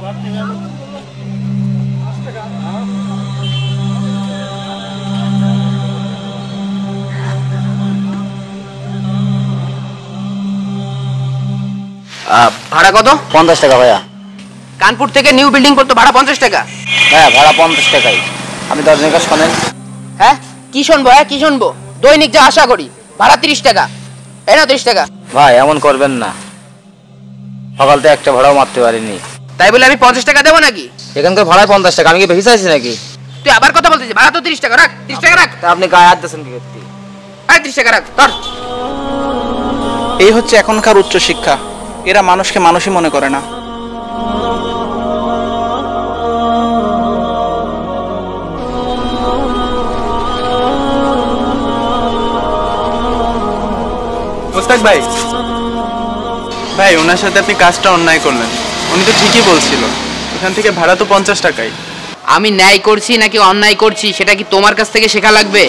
ভাড়া কত? 50 টাকা ভাইয়া। কানপুর থেকে নিউ বিল্ডিং করতে ভাড়া 50 টাকা? হ্যাঁ, ভাড়া 50 টাকাই। আমি 10 জনের কাছে শোনেন। হ্যাঁ, কি শুনবো? কি শুনবো? দৈনিক যা আশা করি ভাড়া 30 টাকা। এই না 30 টাকা। ভাই এমন করবেন না, সকাল থেকে একটা ভাড়াও মারতে পারিনি। তাই বলে আমি 50 টাকা দেবো নাকি? এখানকার ভাড়ায় 50 টাকা, আমি কি বেশি চাইছি নাকি? তুই আবার কথা বলতেছিস? ভাড়া তো 30 টাকা, রাখ 30 টাকা রাখ। তা আপনি গায়ে হাত দিয়েছেন কি করতে? 30 টাকা রাখ ধর। এই হচ্ছে এখনকার উচ্চ শিক্ষা, এরা মানুষকে মানুষই মনে করে না। মোস্তাক ভাই, ভাই ওনার সাথে আপনি কাজটা অন্যায় করলেন। উনি তো ঠিকই বলছিল, এখান থেকে ভাড়া তো 50 টাকাই। আমি ন্যায় করছি নাকি অন্যায় করছি সেটা কি তোমার কাছ থেকে শেখা লাগবে?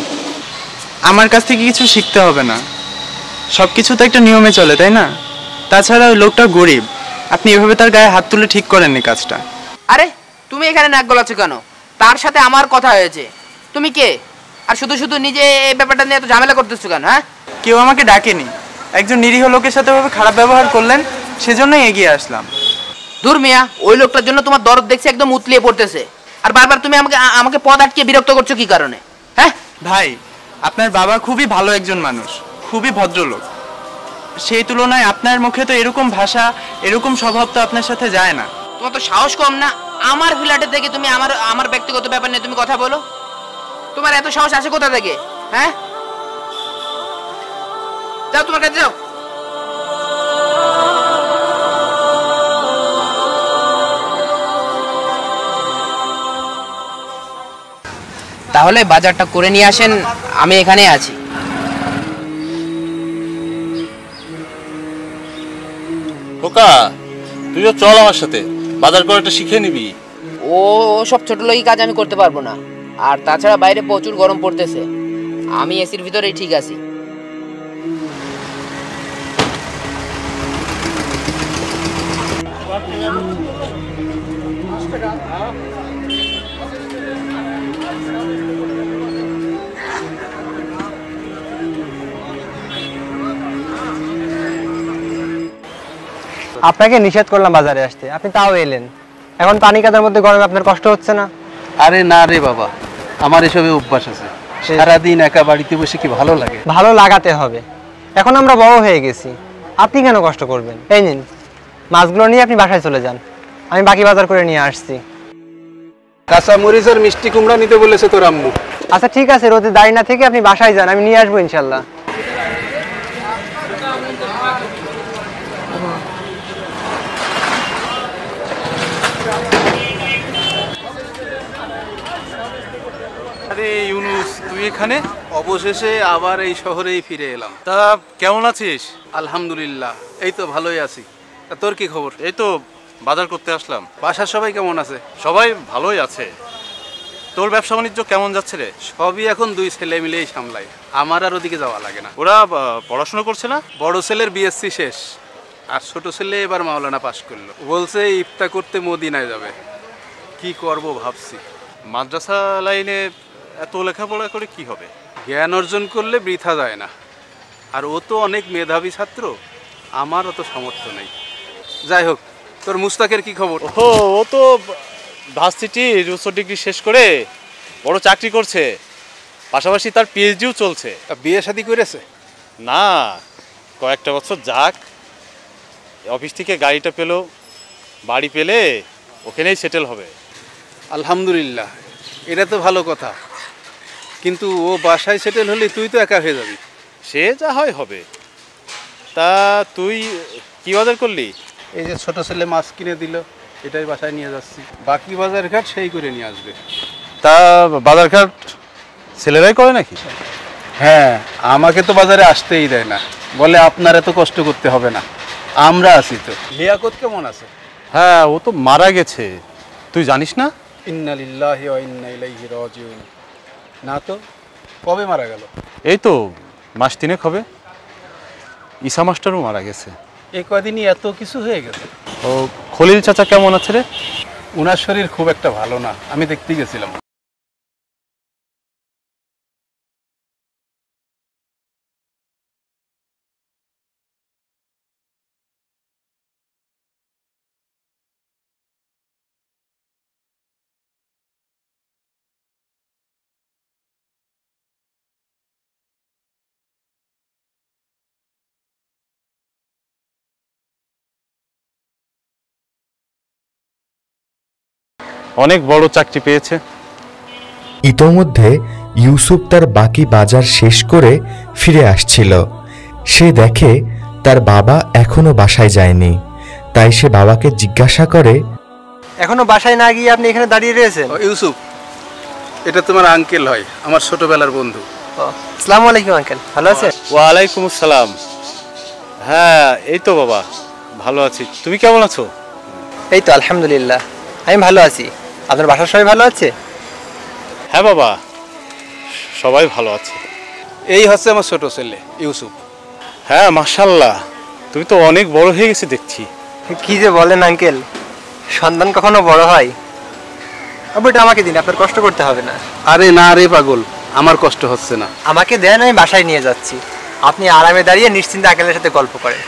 আমার কাছ থেকে কিছু শিখতে হবে না, সবকিছু তো একটা নিয়মে চলে, তাই না? তাছাড়া ওই লোকটা গরিব, আপনি এভাবে তার গায়ে হাত তুলে ঠিক করেননি কাজটা। আরে তুমি এখানে নাক গলাচ্ছ কেন? তার সাথে আমার কথা হয়েছে। তুমি কে? আর শুধু শুধু নিজে এই ব্যাপারটা নিয়ে এত ঝামেলা করতেছো কেন? হ্যাঁ, কেউ আমাকে ডাকেনি, একজন নিরীহ লোকের সাথে ওভাবে খারাপ ব্যবহার করলেন, সেজন্যই এগিয়ে আসলাম। দূর মিয়া, ওই লোকটার জন্য তোমার দরদ দেখছি একদম উতলিয়ে পড়তেছে। আর বারবার তুমি আমাকে পদ আটকে বিরক্ত করছো কি কারণে? হ্যাঁ ভাই, আপনার বাবা খুবই ভালো একজন মানুষ, খুবই ভদ্রলোক। সেই তুলনায় আপনার মুখে তো এরকম ভাষা, এরকম স্বভাব তো আপনার সাথে যায় না। তোমার তো সাহস কম না? আমার ফ্ল্যাটে থেকে তুমি আমার ব্যক্তিগত ব্যাপার নিয়ে তুমি কথা বলো? তোমার এত সাহস আছে কোথা থেকে? হ্যাঁ, যাও তোমার কাছে যাও। তাহলে বাজারটা করে নিয়ে আসেন, আমি এখানে আছি। খোকা, তুইও চল আমার সাথে, বাজার করাটা শিখে নিবি। ও সব ছোট লোকই কাজ আমি করতে পারবো না। আর তাছাড়া বাইরে প্রচুর গরম পড়তেছে, আমি এসির ভিতরেই ঠিক আছি। আপনাকে নিষেধ করলাম বাজারে আসতে, আপনি তাও এলেন। এখন পানি কাদার মধ্যে গরমে আপনার কষ্ট হচ্ছে না? আরে না রে বাবা, আমার এসবে অভ্যাস আছে। সারাদিন একা বাড়িতে বসে কি ভালো লাগে? ভালো লাগাতে হবে, এখন আমরা বড় হয়ে গেছি, আপনি কেন কষ্ট করবেন? এই নিন, মাছগুলো নিয়ে আপনি বাসায় চলে যান, আমি বাকি বাজার করে নিয়ে আসছি। কাঁচা মরিচ আর মিষ্টি কুমড়া নিতে বলেছে তোর আম্মু। আচ্ছা ঠিক আছে, রোদে দাঁড়িয়ে না থেকে আপনি বাসায় যান, আমি নিয়ে আসবো ইনশাল্লাহ। আরে ইউনুস, তুই এখানে? অবশেষে আবার এই শহরেই ফিরে এলাম। তা কেমন আছিস? আলহামদুলিল্লাহ, এই তো ভালোই আছি। তা তোর কি খবর? এই তো বাজার করতে আসলাম। বাসার সবাই কেমন আছে? সবাই ভালোই আছে। তোর ব্যবসা বাণিজ্য কেমন যাচ্ছে রে? সবই এখন দুই ছেলে মিলেই সামলাই, আমার আর ওদিকে যাওয়া লাগে না। ওরা পড়াশোনা করছে না? বড় ছেলের বিএসসি শেষ, আর ছোট ছেলে এবার মাওলানা পাশ করলো। বলছে ইফতা করতে মদিনায় যাবে। কি করব ভাবছি। মাদ্রাসা লাইনে এত লেখাপড়া করে কি হবে? জ্ঞান অর্জন করলে বৃথা যায় না, আর ও তো অনেক মেধাবী ছাত্র, আমার অত সামর্থ্য নেই। যাই হোক, তোর মুস্তাকের কি খবর? ও তো ভার্সিটির উচ্চ ডিগ্রি শেষ করে বড় চাকরি করছে, পাশাপাশি তার পিএইচডিও চলছে। বিয়ে শাদী করেছে? না, কয়েকটা বছর যাক, অফিস থেকে গাড়িটা পেলো, বাড়ি পেলে ওখানেই সেটেল হবে। আলহামদুলিল্লাহ, এটা তো ভালো কথা, কিন্তু ও বাসায় সেটেল হলে তুই তো একা হয়ে যাবি। সে যা হয় হবে। তা তুই কি বাজার করলি? এই যে ছোট ছেলে মাছ কিনে দিল, এটাই বাসায় নিয়ে যাচ্ছি, বাকি বাজার ঘাট সেই করে নিয়ে আসবে। তা বাজার ঘাট ছেলেরাই করে নাকি? হ্যাঁ, আমাকে তো বাজারে আসতেই দেয় না, বলে আপনার এত কষ্ট করতে হবে না, আমরা আছি তো। লিয়াকত কেমন আছে? হ্যাঁ, ও তো মারা গেছে, তুই জানিস না? ইন্না লিল্লাহি ওয়া ইন্না ইলাইহি রাজিউন। না তো, কবে মারা গেল? এই তো মাস তিনেক হবে। ঈসা মাস্টারও মারা গেছে। এই কদিনই এত কিছু হয়ে গেছে? ও খলিল চাচা কেমন আছে রে? ওনার শরীর খুব একটা ভালো না, আমি দেখতে গেছিলাম। অনেক বড় চাকরি পেয়েছে। ইতোমধ্যে ইউসুফ তার বাকি বাজার শেষ করে ফিরে আসছিল। সে দেখে তার বাবা এখনো বাসায় যায়নি, তাই সে বাবাকে জিজ্ঞাসা করে, এখনো বাসায় না গিয়ে আপনি এখানে দাঁড়িয়ে রয়েছেন? ও ইউসুফ, এটা তোমার আঙ্কেল হয়, আমার ছোটবেলার বন্ধু। আসসালামু আলাইকুম আঙ্কেল, ভালো আছেন? ওয়ালাইকুম আসসালাম। হ্যাঁ এই তো বাবা, ভালো আছি। তুমি কেমন আছো? এই তো আলহামদুলিল্লাহ, আমি ভালো আছি। আপনার বাসার সবাই ভালো আছে? হ্যাঁ বাবা, সবাই ভালো আছে। এই হচ্ছে আমার ছোট ছেলে ইউসুফ। হ্যাঁ মাশাআল্লাহ, তুমি তো অনেক বড় হয়ে গেছে দেখছি। কি যে বলেন আঙ্কেল, সন্তান কখনো বড় হয়? এটা আমাকে দিন, আপনার কষ্ট করতে হবে না। আরে না রে পাগল, আমার কষ্ট হচ্ছে না। আমাকে দেন, আমি বাসায় নিয়ে যাচ্ছি। আপনি আরামে দাঁড়িয়ে নিশ্চিন্তে আঙ্কেলের সাথে গল্প করেন।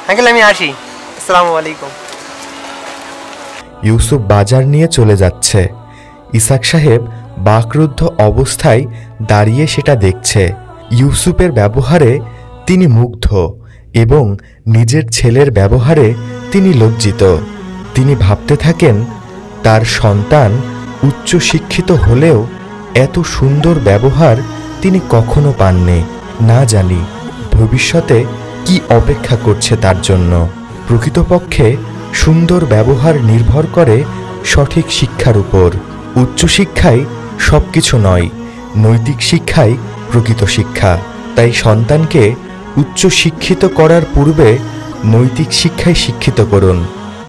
আঙ্কেল আমি আসি, আসসালামু আলাইকুম। ইউসুফ বাজার নিয়ে চলে যাচ্ছে। ইসাক সাহেব বাকরুদ্ধ অবস্থায় দাঁড়িয়ে সেটা দেখছে। ইউসুফের ব্যবহারে তিনি মুগ্ধ এবং নিজের ছেলের ব্যবহারে তিনি লজ্জিত। তিনি ভাবতে থাকেন, তার সন্তান উচ্চ শিক্ষিত হলেও এত সুন্দর ব্যবহার তিনি কখনো পাননি। না জানি ভবিষ্যতে কি অপেক্ষা করছে তার জন্য। প্রকৃতপক্ষে সুন্দর ব্যবহার নির্ভর করে সঠিক শিক্ষার উপর। উচ্চশিক্ষাই সবকিছু নয়, নৈতিক শিক্ষাই প্রকৃত শিক্ষা। তাই সন্তানকে উচ্চ শিক্ষিত করার পূর্বে নৈতিক শিক্ষায় শিক্ষিত করুন।